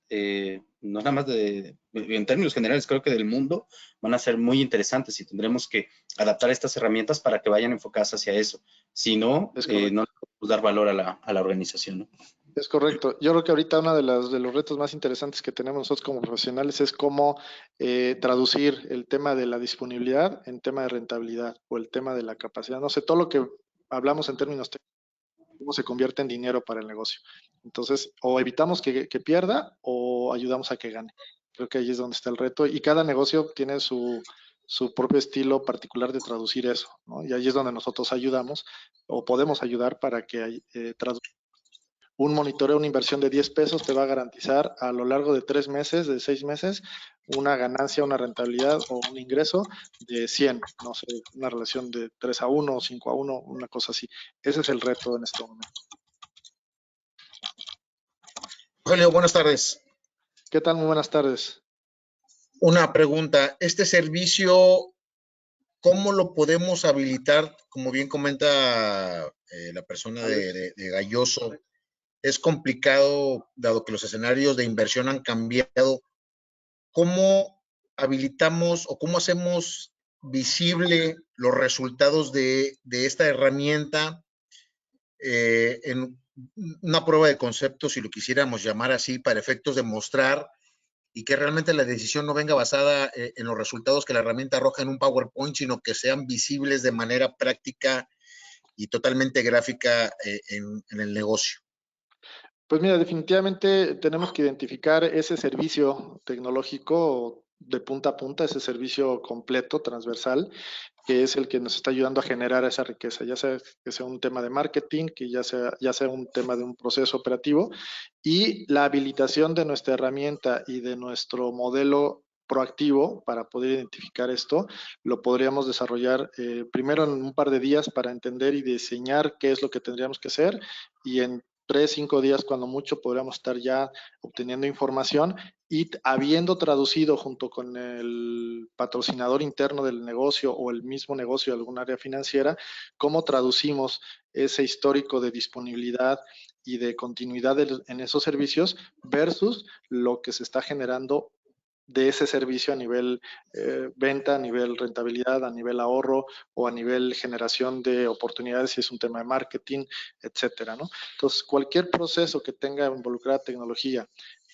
no nada más en términos generales, creo que del mundo, van a ser muy interesantes y tendremos que adaptar estas herramientas para que vayan enfocadas hacia eso. Si no, Es correcto. no podemos dar valor a la organización, ¿no? Es correcto. Yo creo que ahorita uno de los retos más interesantes que tenemos nosotros como profesionales es cómo traducir el tema de la disponibilidad en tema de rentabilidad o el tema de la capacidad. No sé, todo lo que hablamos en términos técnicos, cómo se convierte en dinero para el negocio. Entonces, o evitamos que pierda o ayudamos a que gane. Creo que ahí es donde está el reto, y cada negocio tiene su propio estilo particular de traducir eso, ¿no? Y ahí es donde nosotros ayudamos o podemos ayudar para que traduzca. Un monitoreo, una inversión de 10 pesos te va a garantizar a lo largo de 3 meses, de 6 meses, una ganancia, una rentabilidad o un ingreso de 100, no sé, una relación de 3-1 o 5-1, una cosa así. Ese es el reto en este momento. Rogelio, buenas tardes. ¿Qué tal? Muy buenas tardes. Una pregunta, ¿este servicio cómo lo podemos habilitar? Como bien comenta la persona de Galloso, es complicado dado que los escenarios de inversión han cambiado. ¿Cómo habilitamos o cómo hacemos visible los resultados de esta herramienta en una prueba de concepto, si lo quisiéramos llamar así, para efectos de mostrar y que realmente la decisión no venga basada en los resultados que la herramienta arroja en un PowerPoint, sino que sean visibles de manera práctica y totalmente gráfica en el negocio? Pues mira, definitivamente tenemos que identificar ese servicio tecnológico de punta a punta, ese servicio completo, transversal, que es el que nos está ayudando a generar esa riqueza, ya sea que sea un tema de marketing, que ya sea un tema de un proceso operativo, y la habilitación de nuestra herramienta y de nuestro modelo proactivo para poder identificar esto, lo podríamos desarrollar primero en un par de días para entender y diseñar qué es lo que tendríamos que hacer, y en 3-5 días, cuando mucho, podríamos estar ya obteniendo información y habiendo traducido junto con el patrocinador interno del negocio o el mismo negocio de algún área financiera, cómo traducimos ese histórico de disponibilidad y de continuidad en esos servicios versus lo que se está generando de ese servicio a nivel venta, a nivel rentabilidad, a nivel ahorro o a nivel generación de oportunidades si es un tema de marketing, etcétera, ¿no? Entonces, cualquier proceso que tenga involucrada tecnología,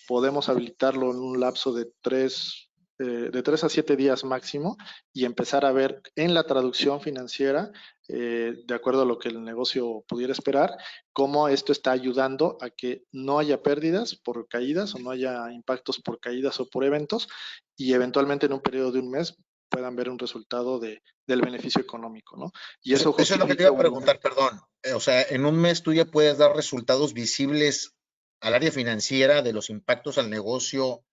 podemos habilitarlo en un lapso de 3 a 7 días máximo y empezar a ver en la traducción financiera de acuerdo a lo que el negocio pudiera esperar, cómo esto está ayudando a que no haya pérdidas por caídas o no haya impactos por caídas o por eventos, y eventualmente en un periodo de un mes puedan ver un resultado del beneficio económico, ¿no? Y eso Eso es lo que te justifica iba a preguntar, perdón. O sea, en un mes tú ya puedes dar resultados visibles al área financiera de los impactos al negocio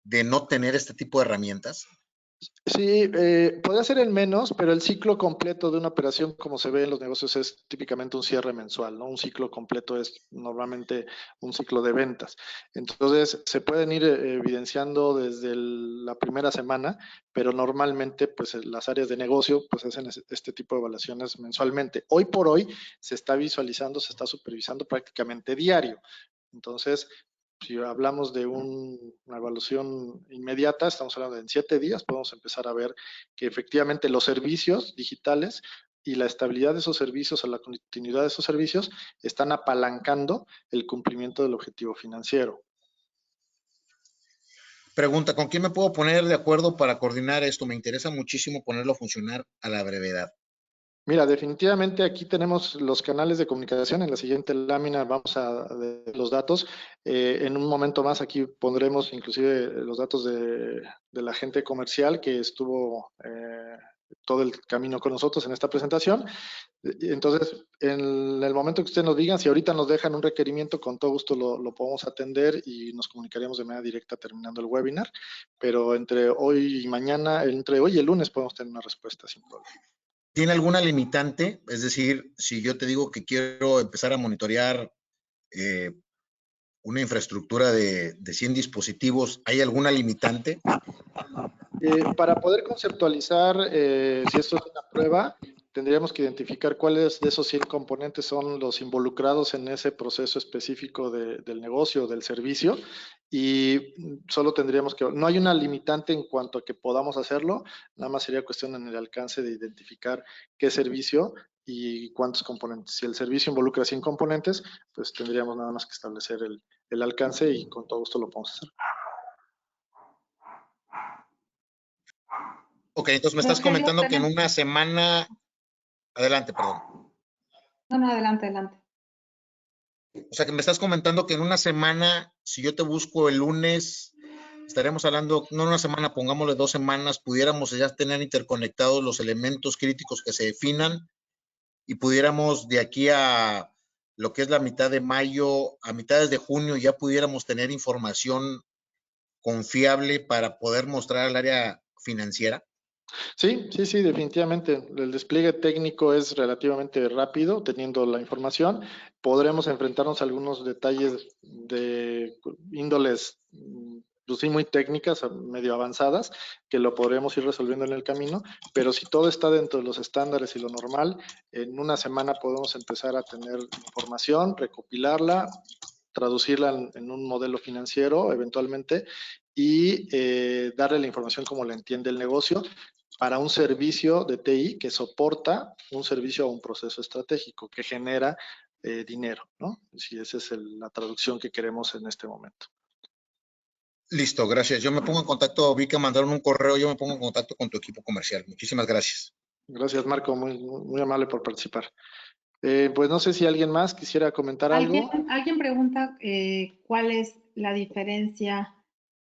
de no tener este tipo de herramientas. Sí, podría ser el menos, pero el ciclo completo de una operación, como se ve en los negocios, es típicamente un cierre mensual, ¿no? Un ciclo completo es normalmente un ciclo de ventas. Entonces, se pueden ir evidenciando desde la primera semana, pero normalmente, pues, las áreas de negocio, pues, hacen este tipo de evaluaciones mensualmente. Hoy por hoy se está visualizando, se está supervisando prácticamente diario. Entonces, si hablamos de una evaluación inmediata, estamos hablando de en 7 días, podemos empezar a ver que efectivamente los servicios digitales y la estabilidad de esos servicios o la continuidad de esos servicios están apalancando el cumplimiento del objetivo financiero. Pregunta, ¿con quién me puedo poner de acuerdo para coordinar esto? Me interesa muchísimo ponerlo a funcionar a la brevedad. Mira, definitivamente aquí tenemos los canales de comunicación. En la siguiente lámina vamos a ver los datos. En un momento más aquí pondremos inclusive los datos de la gente comercial que estuvo todo el camino con nosotros en esta presentación. Entonces, en el momento que ustedes nos digan, si ahorita nos dejan un requerimiento, con todo gusto lo podemos atender y nos comunicaremos de manera directa terminando el webinar. Pero entre hoy y mañana, entre hoy y el lunes podemos tener una respuesta sin problema. ¿Tiene alguna limitante? Es decir, si yo te digo que quiero empezar a monitorear una infraestructura de 100 dispositivos, ¿hay alguna limitante? Para poder conceptualizar si esto es una prueba, tendríamos que identificar cuáles de esos 100 componentes son los involucrados en ese proceso específico del negocio o del servicio, y solo tendríamos que, no hay una limitante en cuanto a que podamos hacerlo, nada más sería cuestión en el alcance de identificar qué servicio y cuántos componentes. Si el servicio involucra 100 componentes, pues tendríamos nada más que establecer el alcance y con todo gusto lo podemos hacer. Ok, entonces me estás comentando que en una semana... Adelante, perdón. No, adelante, adelante. O sea, que me estás comentando que en una semana, si yo te busco el lunes, estaremos hablando, no una semana, pongámosle 2 semanas, pudiéramos ya tener interconectados los elementos críticos que se definan y pudiéramos de aquí a lo que es la mitad de mayo, a mitades de junio, ya pudiéramos tener información confiable para poder mostrar al área financiera. Sí, definitivamente. El despliegue técnico es relativamente rápido, teniendo la información. Podremos enfrentarnos a algunos detalles de índoles, pues sí, muy técnicas, medio avanzadas, que lo podremos ir resolviendo en el camino, pero si todo está dentro de los estándares y lo normal, en una semana podemos empezar a tener información, recopilarla, traducirla en un modelo financiero eventualmente y darle la información como la entiende el negocio para un servicio de TI que soporta un servicio o un proceso estratégico que genera dinero, ¿no? Si esa es la traducción que queremos en este momento. Listo, gracias. Yo me pongo en contacto, vi que mandaron un correo, yo me pongo en contacto con tu equipo comercial. Muchísimas gracias. Gracias, Marco, muy amable por participar. Pues no sé si alguien más quisiera comentar algo. Alguien pregunta cuál es la diferencia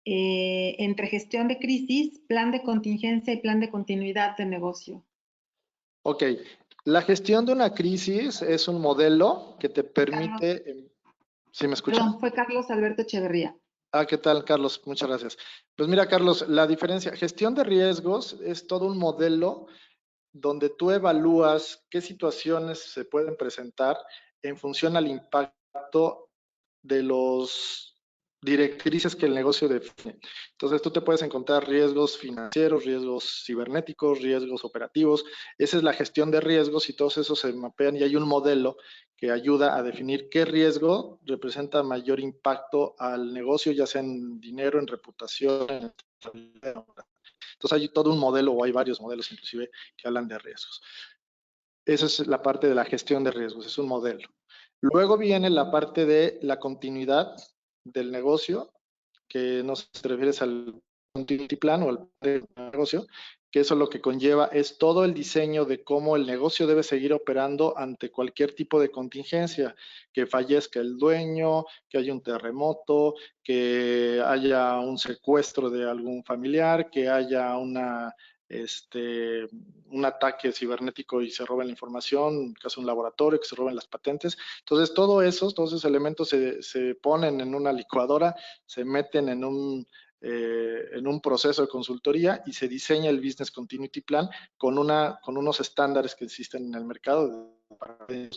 entre gestión de crisis, plan de contingencia y plan de continuidad de negocio. Ok, la gestión de una crisis es un modelo que te permite... ¿Sí me escuchas? Perdón, fue Carlos Alberto Echeverría. ¿Qué tal, Carlos? Muchas gracias. Pues mira, Carlos, la diferencia, gestión de riesgos es todo un modelo donde tú evalúas qué situaciones se pueden presentar en función al impacto de los directrices que el negocio define. Entonces tú te puedes encontrar riesgos financieros, riesgos cibernéticos, riesgos operativos. Esa es la gestión de riesgos y todos esos se mapean y hay un modelo que ayuda a definir qué riesgo representa mayor impacto al negocio, ya sea en dinero, en reputación, en estabilidad. Entonces hay todo un modelo o hay varios modelos inclusive que hablan de riesgos. Esa es la parte de la gestión de riesgos, es un modelo. Luego viene la parte de la continuidad del negocio, que no se refiere al continuity plan o al plan de negocio, que eso lo que conlleva es todo el diseño de cómo el negocio debe seguir operando ante cualquier tipo de contingencia, que fallezca el dueño, que haya un terremoto, que haya un secuestro de algún familiar, que haya un ataque cibernético y se roben la información, en caso de un laboratorio, que se roben las patentes. Entonces, todos esos elementos se ponen en una licuadora, se meten en un proceso de consultoría y se diseña el Business Continuity Plan con unos estándares que existen en el mercado de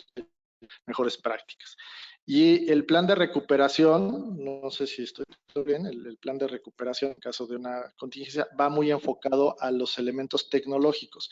mejores prácticas. Y el plan de recuperación, no sé si estoy bien, el plan de recuperación en caso de una contingencia va muy enfocado a los elementos tecnológicos.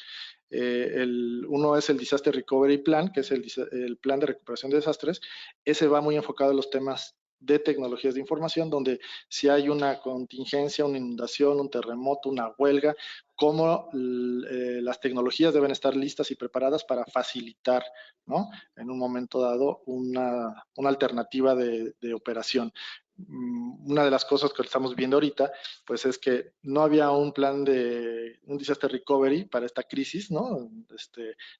Uno es el Disaster Recovery Plan, que es el plan de recuperación de desastres. Ese va muy enfocado a los temas de tecnologías de información, donde si hay una contingencia, una inundación, un terremoto, una huelga, cómo las tecnologías deben estar listas y preparadas para facilitar, ¿no?, en un momento dado una alternativa de operación. Una de las cosas que estamos viendo ahorita, pues es que no había un plan de un disaster recovery para esta crisis, ¿no?,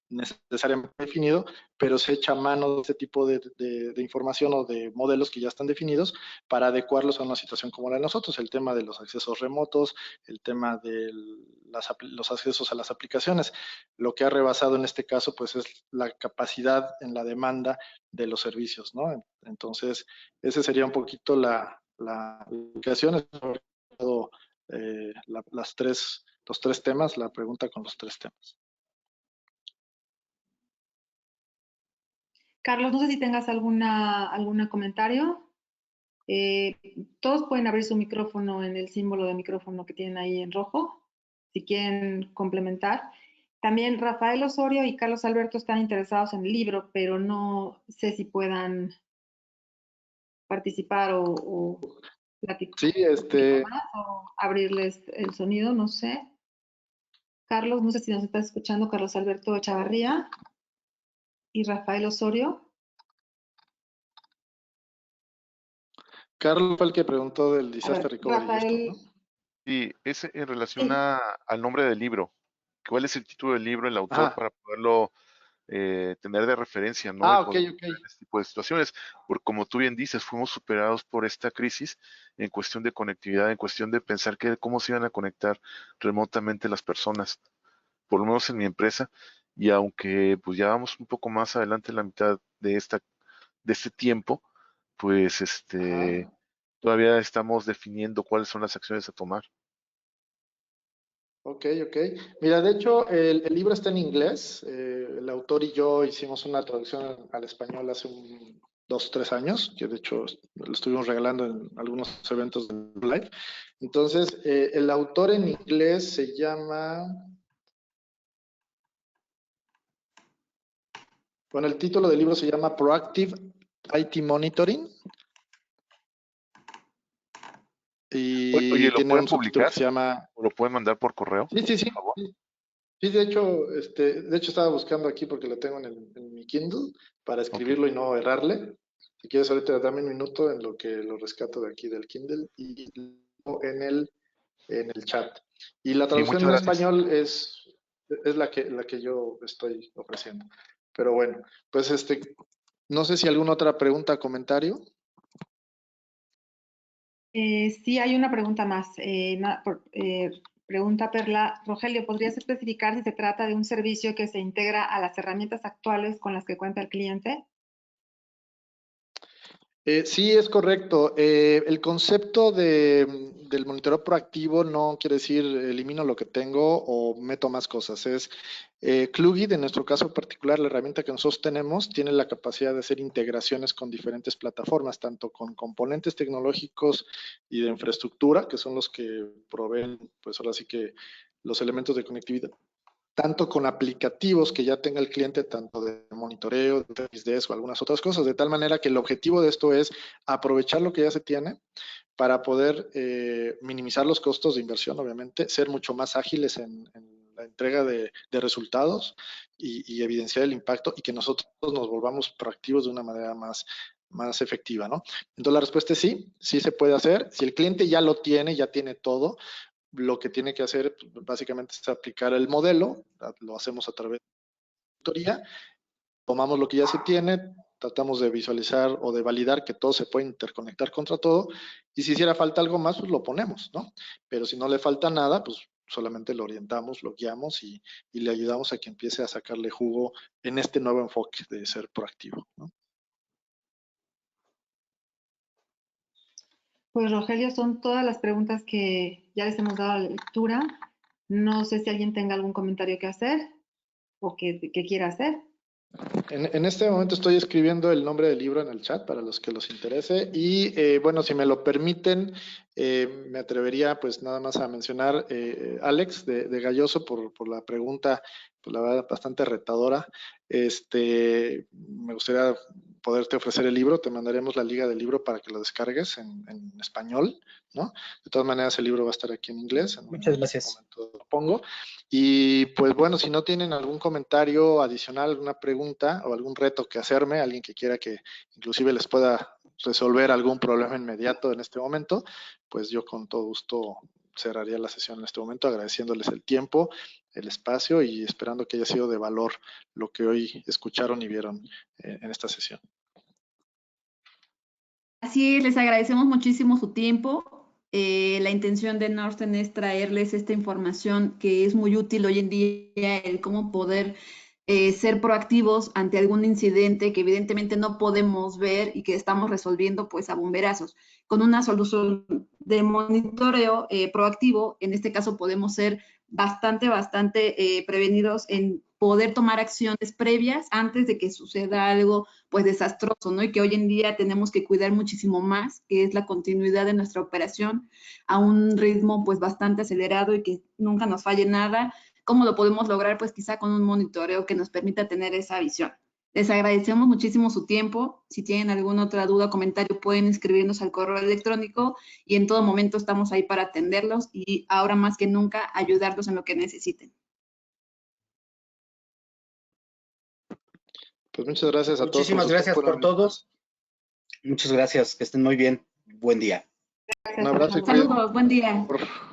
necesariamente definido, pero se echa mano de este tipo de información o de modelos que ya están definidos para adecuarlos a una situación como la de nosotros. El tema de los accesos remotos, el tema de los accesos a las aplicaciones. Lo que ha rebasado en este caso, pues es la capacidad en la demanda de los servicios, ¿no? Entonces, ese sería un poquito la ubicación. Los tres temas, la pregunta con los tres temas. Carlos, no sé si tengas algún comentario. Todos pueden abrir su micrófono en el símbolo de micrófono que tienen ahí en rojo, si quieren complementar. También Rafael Osorio y Carlos Alberto están interesados en el libro, pero no sé si puedan participar o platicar Sí, más o abrirles el sonido, no sé. Carlos, no sé si nos estás escuchando, Carlos Alberto Echavarría y Rafael Osorio. Carlos fue el que preguntó del Disaster Recovery. Rafael, ¿No? Sí, es en relación al nombre del libro. ¿Cuál es el título del libro, el autor, Ajá. para poderlo tener de referencia, ¿no? Ok. En este tipo de situaciones. Porque como tú bien dices, fuimos superados por esta crisis en cuestión de conectividad, en cuestión de pensar cómo se iban a conectar remotamente las personas, por lo menos en mi empresa. Y aunque pues ya vamos un poco más adelante en la mitad de este tiempo, pues todavía estamos definiendo cuáles son las acciones a tomar. Ok. Mira, de hecho, el libro está en inglés. El autor y yo hicimos una traducción al español hace 2, 3 años, que de hecho lo estuvimos regalando en algunos eventos de live. Entonces, el autor en inglés se llama... Bueno, el título del libro se llama Proactive IT Monitoring. Y Oye, ¿lo tiene pueden un subtítulo publicar? que se llama... ¿O lo pueden mandar por correo? Sí. Por favor. Sí, de hecho estaba buscando aquí porque lo tengo en mi Kindle para escribirlo y no errarle. Si quieres ahorita dame un minuto en lo que lo rescato de aquí del Kindle y en el chat. Y la Sí, traducción muchas en gracias. español es la que yo estoy ofreciendo. Pero bueno, pues no sé si alguna otra pregunta o comentario. sí, hay una pregunta más. Pregunta Perla. Rogelio, ¿podrías especificar si se trata de un servicio que se integra a las herramientas actuales con las que cuenta el cliente? Sí, es correcto. El concepto del monitoreo proactivo no quiere decir elimino lo que tengo o meto más cosas. Es Klugit, en nuestro caso particular, la herramienta que nosotros tenemos, tiene la capacidad de hacer integraciones con diferentes plataformas, tanto con componentes tecnológicos y de infraestructura, que son los que proveen, pues ahora sí que los elementos de conectividad, tanto con aplicativos que ya tenga el cliente, tanto de monitoreo, de XDS o algunas otras cosas, de tal manera que el objetivo de esto es aprovechar lo que ya se tiene para poder minimizar los costos de inversión, obviamente, ser mucho más ágiles en la entrega de resultados y evidenciar el impacto y que nosotros nos volvamos proactivos de una manera más efectiva, ¿no? Entonces la respuesta es sí se puede hacer. Si el cliente ya lo tiene, ya tiene todo, lo que tiene que hacer pues, básicamente es aplicar el modelo, lo hacemos a través de la auditoría, tomamos lo que ya se tiene, tratamos de visualizar o de validar que todo se puede interconectar contra todo, y si hiciera falta algo más, pues lo ponemos, ¿no? Pero si no le falta nada, pues solamente lo orientamos, lo guiamos y le ayudamos a que empiece a sacarle jugo en este nuevo enfoque de ser proactivo, ¿no? Pues Rogelio, son todas las preguntas que ya les hemos dado la lectura. No sé si alguien tenga algún comentario que hacer o que quiera hacer. En este momento estoy escribiendo el nombre del libro en el chat para los que los interese y bueno, si me lo permiten, me atrevería pues nada más a mencionar Alex de Galloso por la pregunta, pues la verdad bastante retadora. Me gustaría poderte ofrecer el libro, te mandaremos la liga del libro para que lo descargues en español, ¿no? De todas maneras el libro va a estar aquí en inglés. Muchas gracias. Lo pongo. Y pues bueno, si no tienen algún comentario adicional, alguna pregunta o algún reto que hacerme, alguien que quiera que inclusive les pueda resolver algún problema inmediato en este momento, pues yo con todo gusto cerraría la sesión en este momento, agradeciéndoles el tiempo, el espacio y esperando que haya sido de valor lo que hoy escucharon y vieron en esta sesión. Así es, les agradecemos muchísimo su tiempo. La intención de Norton es traerles esta información que es muy útil hoy en día, el cómo poder ser proactivos ante algún incidente que evidentemente no podemos ver y que estamos resolviendo pues a bomberazos. Con una solución de monitoreo proactivo, en este caso podemos ser bastante prevenidos en poder tomar acciones previas antes de que suceda algo pues desastroso, ¿no? Y que hoy en día tenemos que cuidar muchísimo más, que es la continuidad de nuestra operación a un ritmo pues bastante acelerado y que nunca nos falle nada. ¿Cómo lo podemos lograr? Pues quizá con un monitoreo que nos permita tener esa visión. Les agradecemos muchísimo su tiempo. Si tienen alguna otra duda o comentario, pueden escribirnos al correo electrónico y en todo momento estamos ahí para atenderlos y ahora más que nunca ayudarlos en lo que necesiten. Pues muchas gracias a todos. Muchísimas gracias por todo. Muchas gracias, que estén muy bien. Buen día. Gracias, Un abrazo y Saludos, buen día. cuídense.